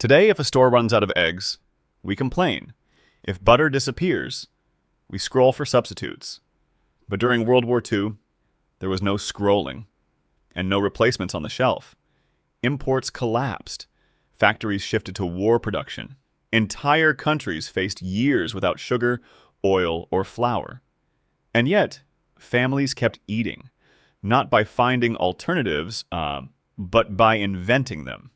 Today, if a store runs out of eggs, we complain. If butter disappears, we scroll for substitutes. But during World War II, there was no scrolling and no replacements on the shelf. Imports collapsed. Factories shifted to war production. Entire countries faced years without sugar, oil, or flour. And yet, families kept eating, not by finding alternatives, but by inventing them.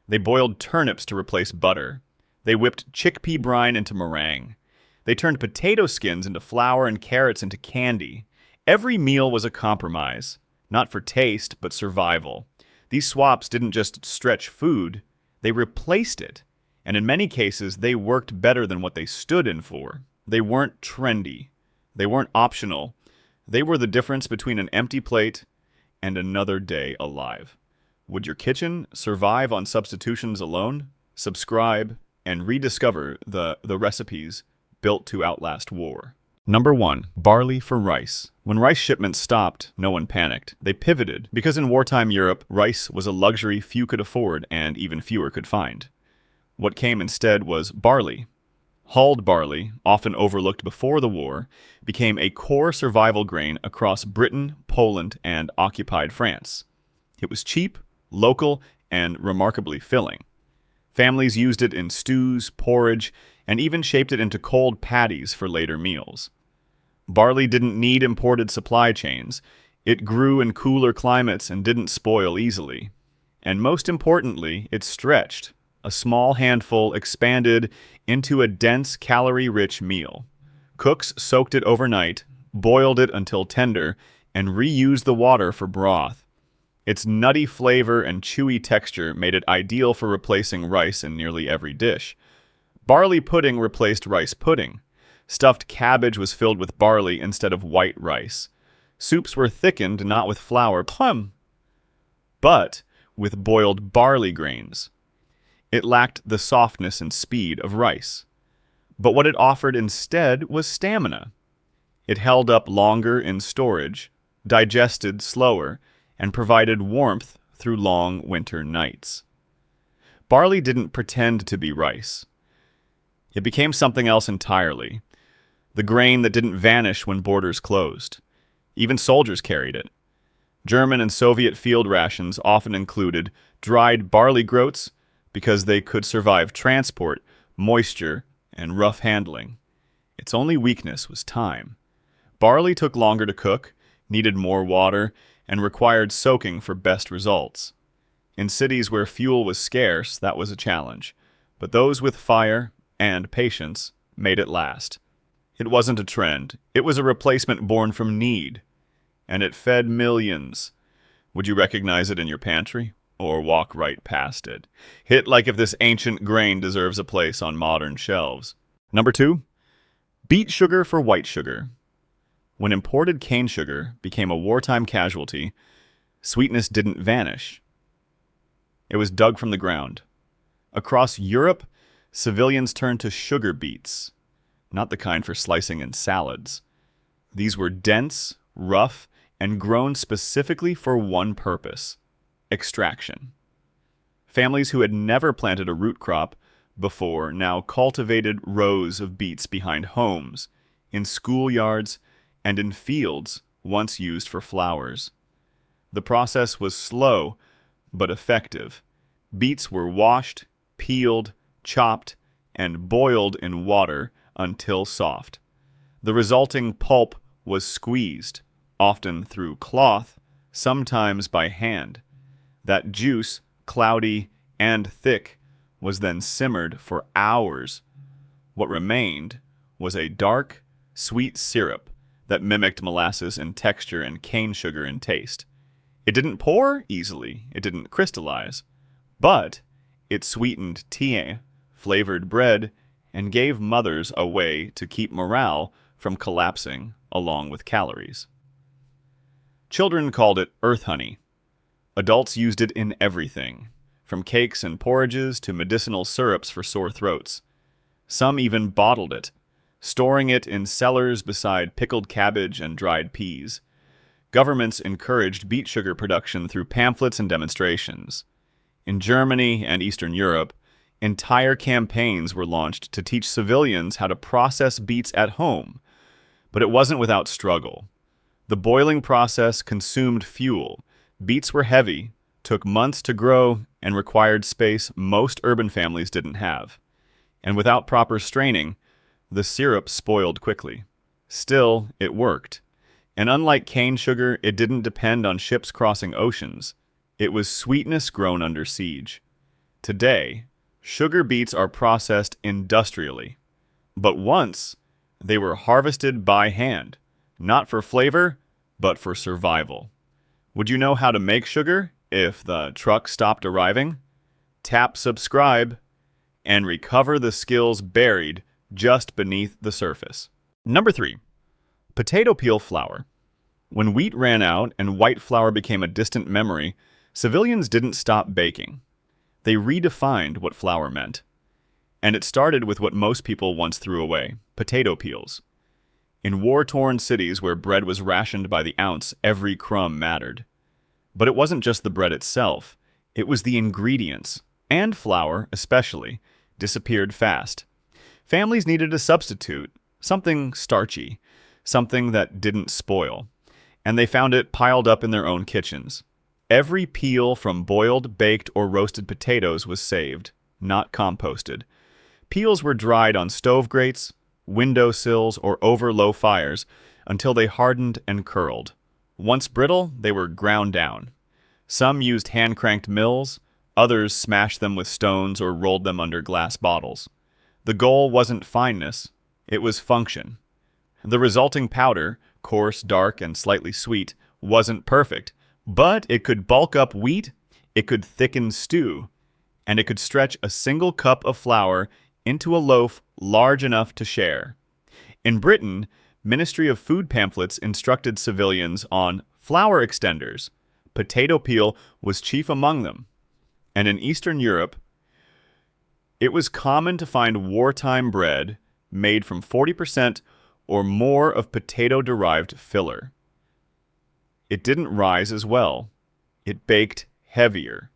They boiled turnips to replace butter. They whipped chickpea brine into meringue. They turned potato skins into flour and carrots into candy. Every meal was a compromise, not for taste, but survival. These swaps didn't just stretch food, they replaced it. And in many cases, they worked better than what they stood in for. They weren't trendy. They weren't optional. They were the difference between an empty plate and another day alive. Would your kitchen survive on substitutions alone? Subscribe and rediscover the recipes built to outlast war. Number 1. Barley for rice. When rice shipments stopped, no one panicked. They pivoted, because in wartime Europe, rice was a luxury few could afford and even fewer could find. What came instead was barley. Hulled barley, often overlooked before the war, became a core survival grain across Britain, Poland, and occupied France. It was cheap, local, and remarkably filling. Families used it in stews, porridge, and even shaped it into cold patties for later meals. Barley didn't need imported supply chains. It grew in cooler climates and didn't spoil easily. And most importantly, it stretched. A small handful expanded into a dense, calorie-rich meal. Cooks soaked it overnight, boiled it until tender, and reused the water for broth. Its nutty flavor and chewy texture made it ideal for replacing rice in nearly every dish. Barley pudding replaced rice pudding. Stuffed cabbage was filled with barley instead of white rice. Soups were thickened not with flour, but with boiled barley grains. It lacked the softness and speed of rice. But what it offered instead was stamina. It held up longer in storage, digested slower, and provided warmth through long winter nights. Barley didn't pretend to be rice. It became something else entirely. The grain that didn't vanish when borders closed. Even soldiers carried it. German and Soviet field rations often included dried barley groats because they could survive transport, moisture, and rough handling. Its only weakness was time. Barley took longer to cook, needed more water, and required soaking for best results. In cities where fuel was scarce, that was a challenge, but those with fire and patience made it last. It wasn't a trend. It was a replacement born from need, and it fed millions. Would you recognize it in your pantry, or walk right past it? Hit like if this ancient grain deserves a place on modern shelves. Number 2, beet sugar for white sugar. When imported cane sugar became a wartime casualty, sweetness didn't vanish. It was dug from the ground. Across Europe, civilians turned to sugar beets, not the kind for slicing in salads. These were dense, rough, and grown specifically for one purpose: extraction. Families who had never planted a root crop before now cultivated rows of beets behind homes, in schoolyards, and in fields once used for flowers. The process was slow, but effective. Beets were washed, peeled, chopped, and boiled in water until soft. The resulting pulp was squeezed, often through cloth, sometimes by hand. That juice, cloudy and thick, was then simmered for hours. What remained was a dark, sweet syrup that mimicked molasses in texture and cane sugar in taste. It didn't pour easily, it didn't crystallize, but it sweetened tea, flavored bread, and gave mothers a way to keep morale from collapsing along with calories. Children called it earth honey. Adults used it in everything, from cakes and porridges to medicinal syrups for sore throats. Some even bottled it, storing it in cellars beside pickled cabbage and dried peas. Governments encouraged beet sugar production through pamphlets and demonstrations. In Germany and Eastern Europe, Entire campaigns were launched to teach civilians how to process beets at home, but it wasn't without struggle. The boiling process consumed fuel. Beets were heavy, took months to grow, and required space most urban families didn't have. And without proper straining, the syrup spoiled quickly. Still, it worked. And unlike cane sugar, it didn't depend on ships crossing oceans. It was sweetness grown under siege. Today, sugar beets are processed industrially. But once, they were harvested by hand, not for flavor, but for survival. Would you know how to make sugar if the truck stopped arriving? Tap subscribe and recover the skills buried just beneath the surface. Number 3. Potato peel flour. When wheat ran out and white flour became a distant memory, civilians didn't stop baking. They redefined what flour meant. And it started with what most people once threw away: potato peels. In war-torn cities where bread was rationed by the ounce, every crumb mattered. But it wasn't just the bread itself. It was the ingredients, and flour especially, disappeared fast. Families needed a substitute, something starchy, something that didn't spoil, and they found it piled up in their own kitchens. Every peel from boiled, baked, or roasted potatoes was saved, not composted. Peels were dried on stove grates, window sills, or over low fires until they hardened and curled. Once brittle, they were ground down. Some used hand-cranked mills, others smashed them with stones or rolled them under glass bottles. The goal wasn't fineness, it was function. The resulting powder, coarse, dark, and slightly sweet, wasn't perfect, but it could bulk up wheat, it could thicken stew, and it could stretch a single cup of flour into a loaf large enough to share. In Britain, Ministry of Food pamphlets instructed civilians on flour extenders. Potato peel was chief among them. And in Eastern Europe, it was common to find wartime bread made from 40% or more of potato-derived filler. It didn't rise as well. It baked heavier.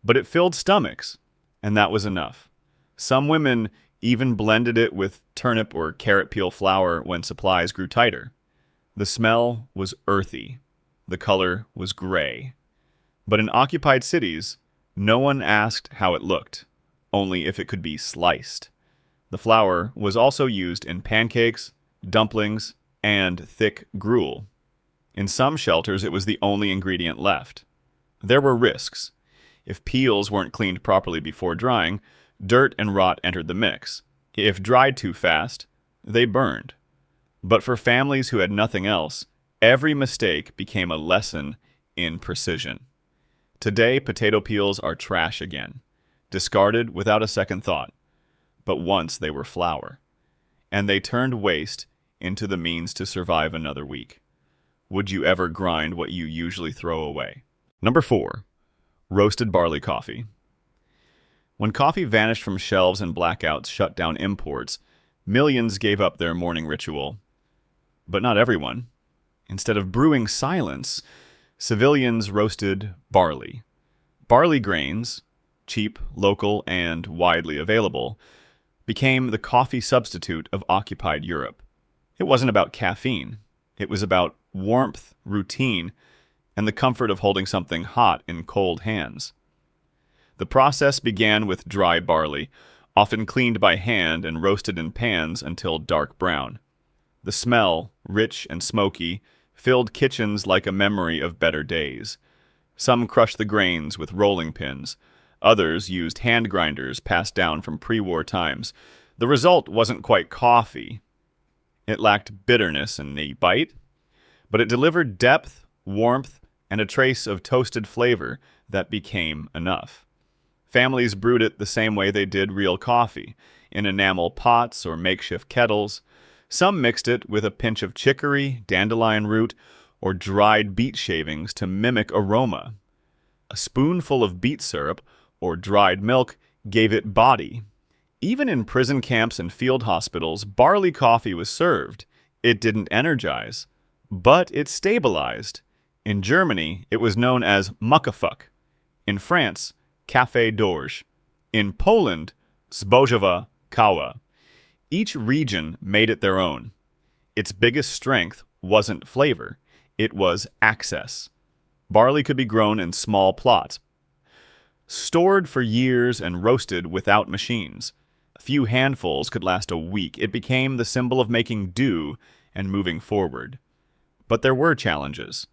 But it filled stomachs, and that was enough. Some women even blended it with turnip or carrot peel flour when supplies grew tighter. The smell was earthy. The color was gray. But in occupied cities, no one asked how it looked, only if it could be sliced. The flour was also used in pancakes, dumplings, and thick gruel. In some shelters, it was the only ingredient left. There were risks. If peels weren't cleaned properly before drying, dirt and rot entered the mix. If dried too fast, they burned. But for families who had nothing else, every mistake became a lesson in precision. Today, potato peels are trash again, discarded without a second thought. But once they were flour, and they turned waste into the means to survive another week. Would you ever grind what you usually throw away? Number 4. Roasted barley coffee. When coffee vanished from shelves and blackouts shut down imports, millions gave up their morning ritual. But not everyone. Instead of brewing silence, civilians roasted barley. Barley grains, cheap, local, and widely available, became the coffee substitute of occupied Europe. It wasn't about caffeine. It was about warmth, routine, and the comfort of holding something hot in cold hands. The process began with dry barley, often cleaned by hand and roasted in pans until dark brown. The smell, rich and smoky, filled kitchens like a memory of better days. Some crushed the grains with rolling pins. Others used hand grinders passed down from pre-war times. The result wasn't quite coffee. It lacked bitterness in the bite, but it delivered depth, warmth, and a trace of toasted flavor that became enough. Families brewed it the same way they did real coffee, in enamel pots or makeshift kettles. Some mixed it with a pinch of chicory, dandelion root, or dried beet shavings to mimic aroma. A spoonful of beet syrup or dried milk gave it body. Even in prison camps and field hospitals, barley coffee was served. It didn't energize, but it stabilized. In Germany, it was known as Muckafuck. In France, Café d'Orge. In Poland, Zbožova kawa. Each region made it their own. Its biggest strength wasn't flavor, it was access. Barley could be grown in small plots, stored for years and roasted without machines. A few handfuls could last a week. It became the symbol of making do and moving forward. But there were challenges.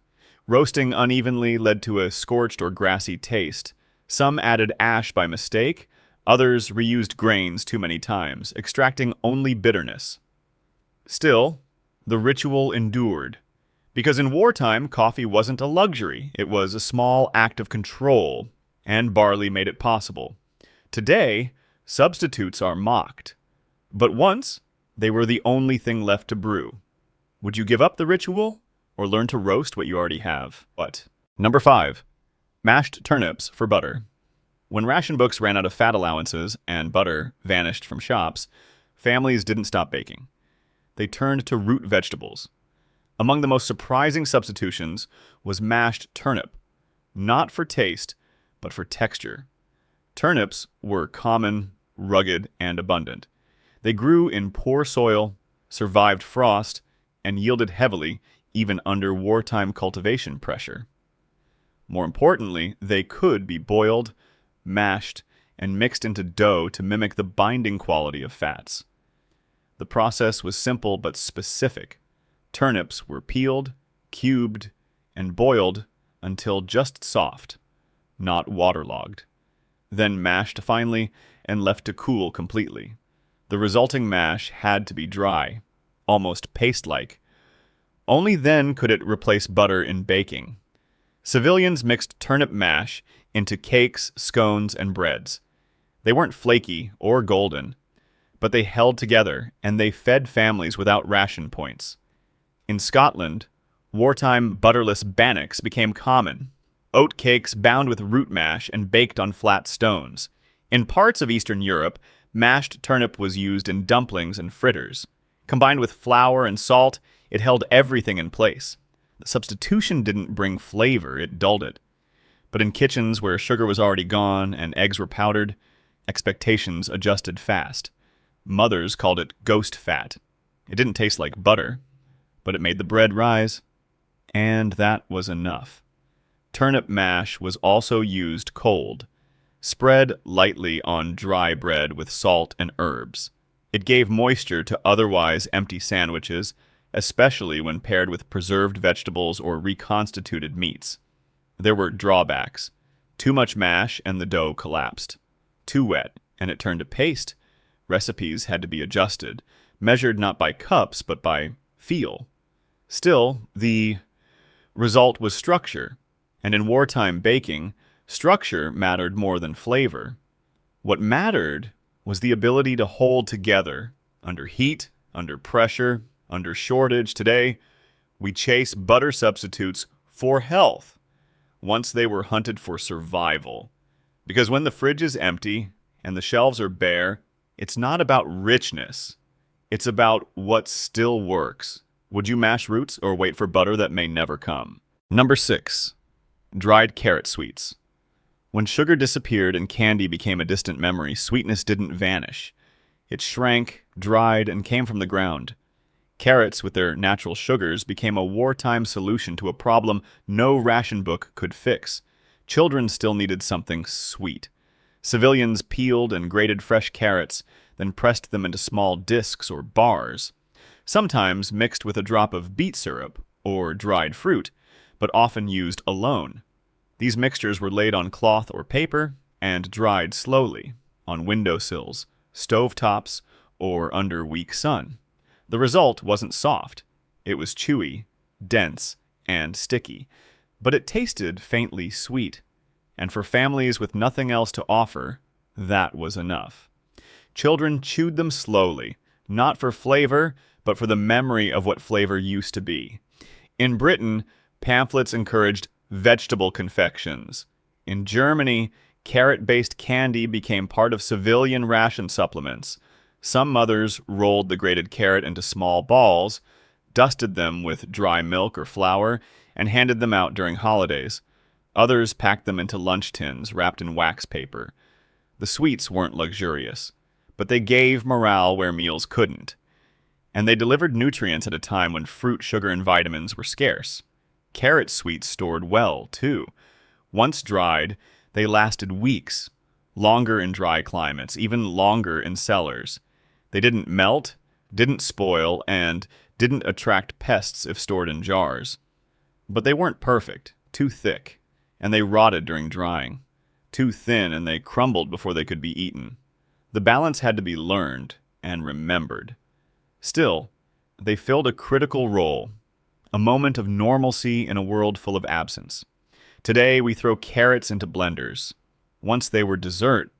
Roasting unevenly led to a scorched or grassy taste. Some added ash by mistake, others reused grains too many times, extracting only bitterness. Still, the ritual endured. Because in wartime, coffee wasn't a luxury. It was a small act of control, and barley made it possible. Today, substitutes are mocked. But once, they were the only thing left to brew. Would you give up the ritual, or learn to roast what you already have? What? Number 5. Mashed turnips for butter. When ration books ran out of fat allowances and butter vanished from shops, families didn't stop baking. They turned to root vegetables. Among the most surprising substitutions was mashed turnip, not for taste, but for texture. Turnips were common, rugged, and abundant. They grew in poor soil, survived frost, and yielded heavily even under wartime cultivation pressure. More importantly, they could be boiled, mashed, and mixed into dough to mimic the binding quality of fats. The process was simple but specific. Turnips were peeled, cubed, and boiled until just soft, not waterlogged, then mashed finely and left to cool completely. The resulting mash had to be dry, almost paste-like. Only then could it replace butter in baking. Civilians mixed turnip mash into cakes, scones, and breads. They weren't flaky or golden, but they held together and they fed families without ration points. In Scotland, wartime butterless bannocks became common. Oat cakes bound with root mash and baked on flat stones. In parts of Eastern Europe, mashed turnip was used in dumplings and fritters. Combined with flour and salt, it held everything in place. The substitution didn't bring flavor, it dulled it. But in kitchens where sugar was already gone and eggs were powdered, expectations adjusted fast. Mothers called it ghost fat. It didn't taste like butter, but it made the bread rise, and that was enough. Turnip mash was also used cold, spread lightly on dry bread with salt and herbs. It gave moisture to otherwise empty sandwiches, especially when paired with preserved vegetables or reconstituted meats. There were drawbacks. Too much mash and the dough collapsed. Too wet, and it turned to paste. Recipes had to be adjusted, measured not by cups, but by feel. Still, the result was structure, and in wartime baking, structure mattered more than flavor. What mattered was the ability to hold together under heat, under pressure, under shortage. Today, we chase butter substitutes for health. Once they were hunted for survival. Because when the fridge is empty and the shelves are bare, it's not about richness. It's about what still works. Would you mash roots or wait for butter that may never come? Number 6. Dried carrot sweets. When sugar disappeared and candy became a distant memory, sweetness didn't vanish. It shrank, dried, and came from the ground. Carrots, with their natural sugars, became a wartime solution to a problem no ration book could fix. Children still needed something sweet. Civilians peeled and grated fresh carrots, then pressed them into small discs or bars, sometimes mixed with a drop of beet syrup or dried fruit, but often used alone. These mixtures were laid on cloth or paper and dried slowly on windowsills, stovetops, or under weak sun. The result wasn't soft. It was chewy, dense, and sticky, but it tasted faintly sweet. And for families with nothing else to offer, that was enough. Children chewed them slowly, not for flavor, but for the memory of what flavor used to be. In Britain, pamphlets encouraged vegetable confections. In Germany, carrot-based candy became part of civilian ration supplements. Some mothers rolled the grated carrot into small balls, dusted them with dry milk or flour, and handed them out during holidays. Others packed them into lunch tins wrapped in wax paper. The sweets weren't luxurious. but they gave morale where meals couldn't. And they delivered nutrients at a time when fruit, sugar, and vitamins were scarce. Carrot sweets stored well, too. Once dried, they lasted weeks, longer in dry climates, even longer in cellars. They didn't melt, didn't spoil, and didn't attract pests if stored in jars. But they weren't perfect, too thick, and they rotted during drying. Too thin, and they crumbled before they could be eaten. The balance had to be learned and remembered. Still, they filled a critical role, a moment of normalcy in a world full of absence. Today, we throw carrots into blenders. Once they were dessert,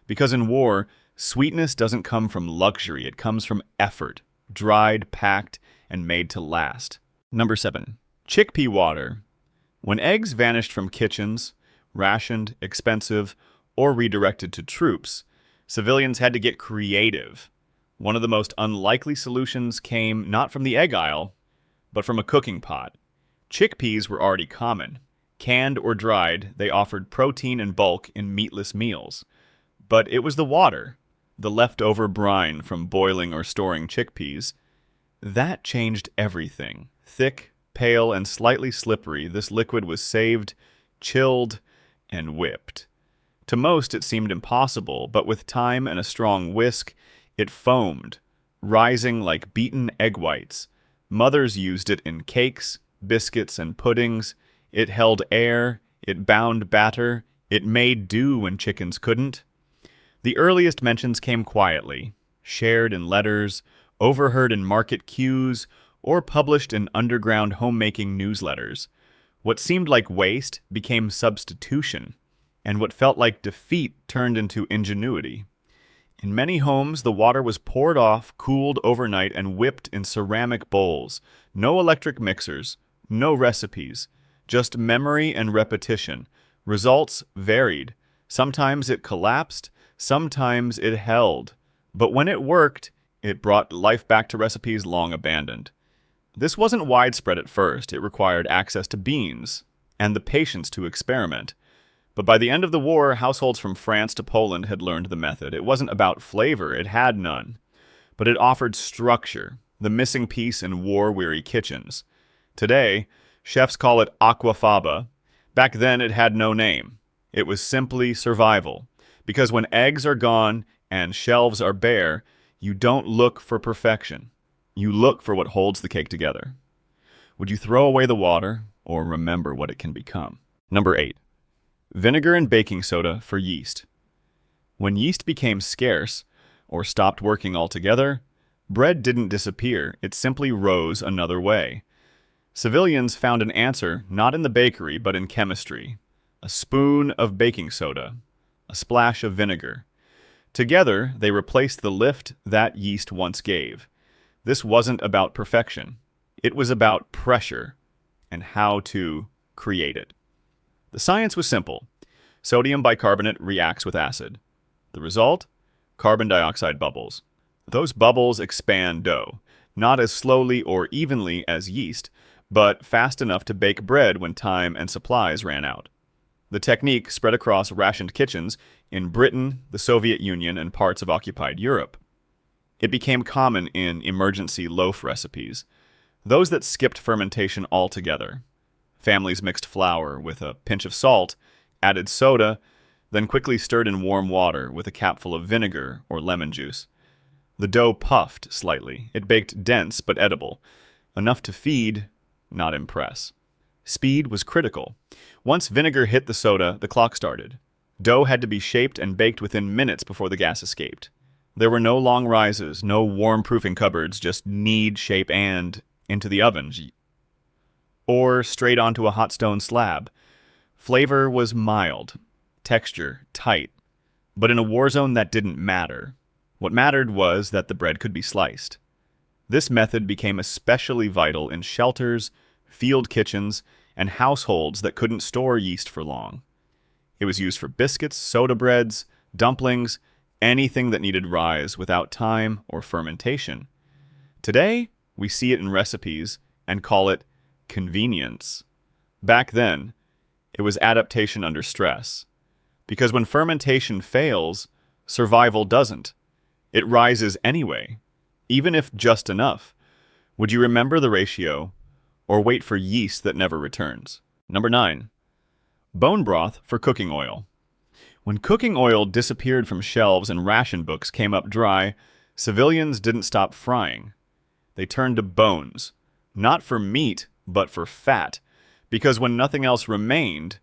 because in war, sweetness doesn't come from luxury, it comes from effort, dried, packed, and made to last. Number 7. Chickpea water. When eggs vanished from kitchens, rationed, expensive, or redirected to troops, civilians had to get creative. One of the most unlikely solutions came not from the egg aisle, but from a cooking pot. Chickpeas were already common. Canned or dried, they offered protein in bulk in meatless meals. But it was the water, the leftover brine from boiling or storing chickpeas, that changed everything. Thick, pale, and slightly slippery, this liquid was saved, chilled, and whipped. To most, it seemed impossible, but with time and a strong whisk, it foamed, rising like beaten egg whites. Mothers used it in cakes, biscuits, and puddings. It held air, it bound batter, it made dew when chickens couldn't. The earliest mentions came quietly, shared in letters, overheard in market queues, or published in underground homemaking newsletters. What seemed like waste became substitution, and what felt like defeat turned into ingenuity. In many homes, the water was poured off, cooled overnight, and whipped in ceramic bowls. No electric mixers, no recipes, just memory and repetition. Results varied. Sometimes it collapsed, sometimes it held. But when it worked, it brought life back to recipes long abandoned. This wasn't widespread at first. It required access to beans and the patience to experiment. But by the end of the war, households from France to Poland had learned the method. It wasn't about flavor, it had none. But it offered structure, the missing piece in war-weary kitchens. Today, chefs call it aquafaba. Back then, it had no name. It was simply survival. Because when eggs are gone and shelves are bare, you don't look for perfection. You look for what holds the cake together. Would you throw away the water or remember what it can become? Number 8. Vinegar and baking soda for yeast. When yeast became scarce or stopped working altogether, bread didn't disappear, it simply rose another way. Civilians found an answer not in the bakery but in chemistry. A spoon of baking soda, a splash of vinegar. Together, they replaced the lift that yeast once gave. This wasn't about perfection. It was about pressure and how to create it. The science was simple. Sodium bicarbonate reacts with acid. The result? Carbon dioxide bubbles. Those bubbles expand dough, not as slowly or evenly as yeast, but fast enough to bake bread when time and supplies ran out. The technique spread across rationed kitchens in Britain, the Soviet Union, and parts of occupied Europe. It became common in emergency loaf recipes, those that skipped fermentation altogether. Families mixed flour with a pinch of salt, added soda, then quickly stirred in warm water with a capful of vinegar or lemon juice. The dough puffed slightly. It baked dense but edible, enough to feed, not impress. Speed was critical. Once vinegar hit the soda, the clock started. Dough had to be shaped and baked within minutes before the gas escaped. There were no long rises, no warm-proofing cupboards, just knead, shape, and into the oven. Or straight onto a hot stone slab. Flavor was mild, texture tight. But in a war zone, that didn't matter. What mattered was that the bread could be sliced. This method became especially vital in shelters, field kitchens, and households that couldn't store yeast for long. It was used for biscuits, soda breads, dumplings, anything that needed rise without time or fermentation. Today, we see it in recipes and call it convenience. Back then, it was adaptation under stress. Because when fermentation fails, survival doesn't. It rises anyway, even if just enough. Would you remember the ratio, or wait for yeast that never returns? Number 9. Bone broth for cooking oil. When cooking oil disappeared from shelves and ration books came up dry, civilians didn't stop frying. They turned to bones, not for meat, but for fat, because when nothing else remained,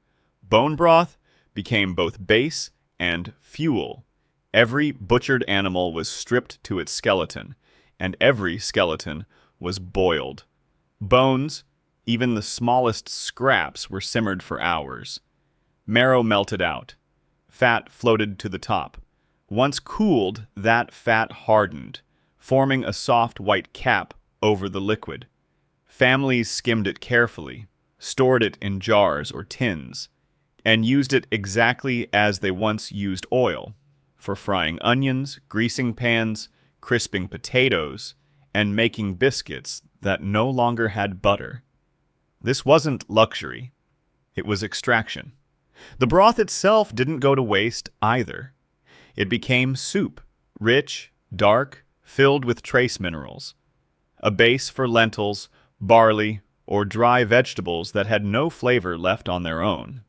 bone broth became both base and fuel. Every butchered animal was stripped to its skeleton, and every skeleton was boiled. Bones, even the smallest scraps, were simmered for hours. Marrow melted out. Fat floated to the top. Once cooled, that fat hardened, forming a soft white cap over the liquid. Families skimmed it carefully, stored it in jars or tins, and used it exactly as they once used oil, for frying onions, greasing pans, crisping potatoes, and making biscuits that no longer had butter. This wasn't luxury. It was extraction. The broth itself didn't go to waste either. It became soup, rich, dark, filled with trace minerals, a base for lentils, barley, or dry vegetables that had no flavor left on their own.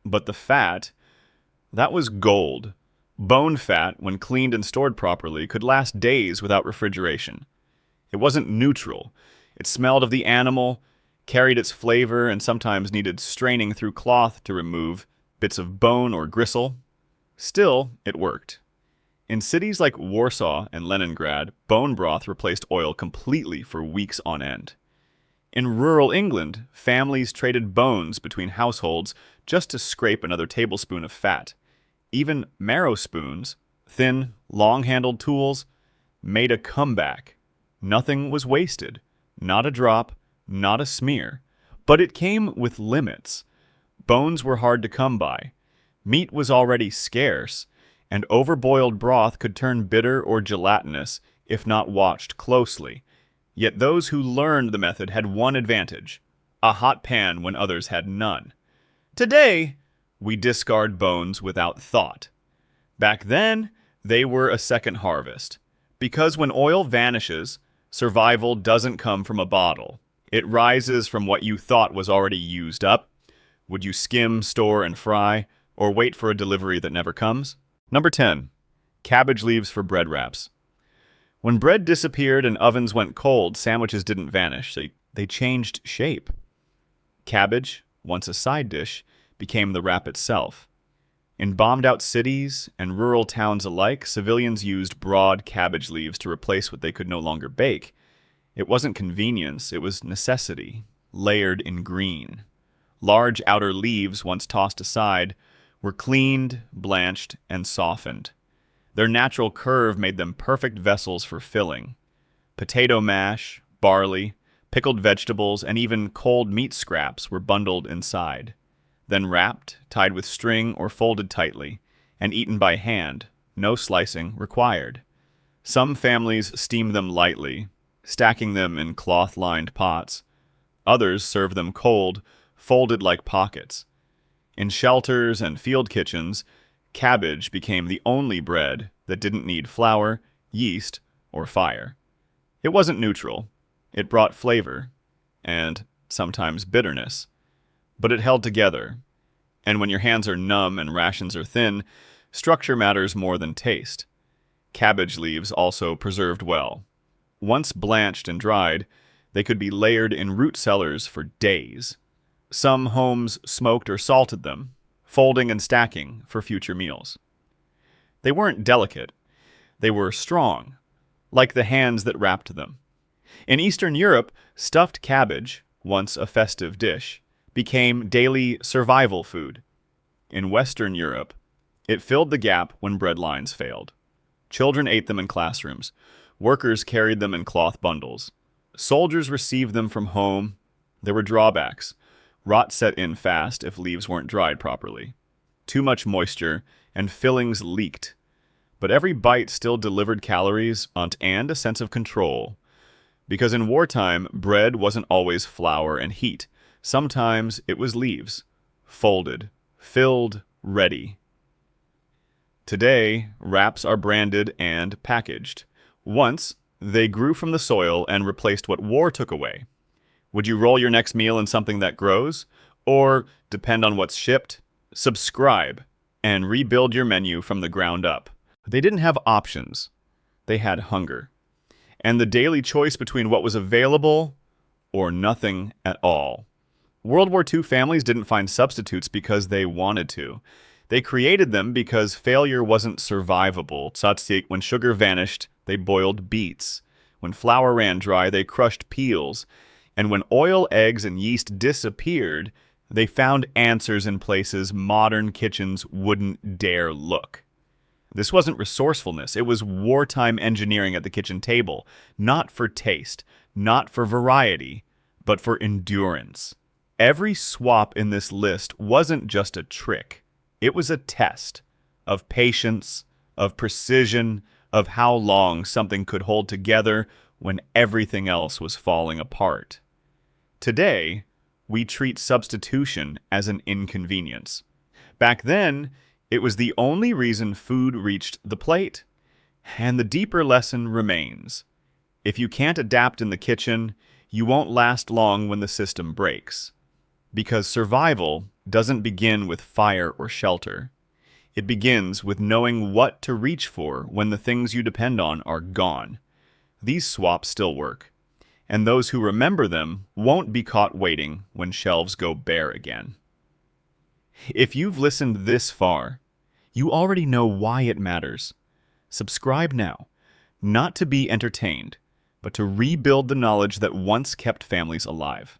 But the fat, that was gold. Bone fat, when cleaned and stored properly, could last days without refrigeration. It wasn't neutral. It smelled of the animal, carried its flavor, and sometimes needed straining through cloth to remove bits of bone or gristle. Still, it worked. In cities like Warsaw and Leningrad, bone broth replaced oil completely for weeks on end. In rural England, families traded bones between households just to scrape another tablespoon of fat. Even marrow spoons, thin, long-handled tools, made a comeback. Nothing was wasted. Not a drop, not a smear. But it came with limits. Bones were hard to come by. Meat was already scarce, and overboiled broth could turn bitter or gelatinous if not watched closely. Yet those who learned the method had one advantage: a hot pan when others had none. Today, we discard bones without thought. Back then, they were a second harvest. Because when oil vanishes, survival doesn't come from a bottle. It rises from what you thought was already used up. Would you skim, store, and fry, or wait for a delivery that never comes? Number 10. Cabbage leaves for bread wraps. When bread disappeared and ovens went cold, sandwiches didn't vanish. They changed shape. Cabbage, once a side dish, became the wrap itself. In bombed-out cities and rural towns alike, civilians used broad cabbage leaves to replace what they could no longer bake. It wasn't convenience, it was necessity, layered in green. Large outer leaves, once tossed aside, were cleaned, blanched, and softened. Their natural curve made them perfect vessels for filling. Potato mash, barley, pickled vegetables, and even cold meat scraps were bundled inside, then wrapped, tied with string, or folded tightly, and eaten by hand, no slicing required. Some families steamed them lightly, stacking them in cloth-lined pots. Others served them cold, folded like pockets. In shelters and field kitchens, cabbage became the only bread that didn't need flour, yeast, or fire. It wasn't neutral. It brought flavor, and sometimes bitterness. But it held together. And when your hands are numb and rations are thin, structure matters more than taste. Cabbage leaves also preserved well. Once blanched and dried, they could be layered in root cellars for days. Some homes smoked or salted them, folding and stacking for future meals. They weren't delicate. They were strong, like the hands that wrapped them. In Eastern Europe, stuffed cabbage, once a festive dish, became daily survival food. In Western Europe, it filled the gap when bread lines failed. Children ate them in classrooms. Workers carried them in cloth bundles. Soldiers received them from home. There were drawbacks. Rot set in fast if leaves weren't dried properly. Too much moisture, and fillings leaked. But every bite still delivered calories and a sense of control. Because in wartime, bread wasn't always flour and heat. Sometimes it was leaves, folded, filled, ready. Today, wraps are branded and packaged. Once, they grew from the soil and replaced what war took away. Would you roll your next meal in something that grows? Or depend on what's shipped? Subscribe and rebuild your menu from the ground up. They didn't have options. They had hunger. And the daily choice between what was available or nothing at all. World War II families didn't find substitutes because they wanted to. They created them because failure wasn't survivable. Tzatziki, when sugar vanished, they boiled beets. When flour ran dry, they crushed peels. And when oil, eggs, and yeast disappeared, they found answers in places modern kitchens wouldn't dare look. This wasn't resourcefulness. It was wartime engineering at the kitchen table, not for taste, not for variety, but for endurance. Every swap in this list wasn't just a trick. It was a test of patience, of precision, of how long something could hold together when everything else was falling apart. Today, we treat substitution as an inconvenience. Back then, it was the only reason food reached the plate. And the deeper lesson remains. If you can't adapt in the kitchen, you won't last long when the system breaks. Because survival doesn't begin with fire or shelter. It begins with knowing what to reach for when the things you depend on are gone. These swaps still work. And those who remember them won't be caught waiting when shelves go bare again. If you've listened this far, you already know why it matters. Subscribe now, not to be entertained, but to rebuild the knowledge that once kept families alive.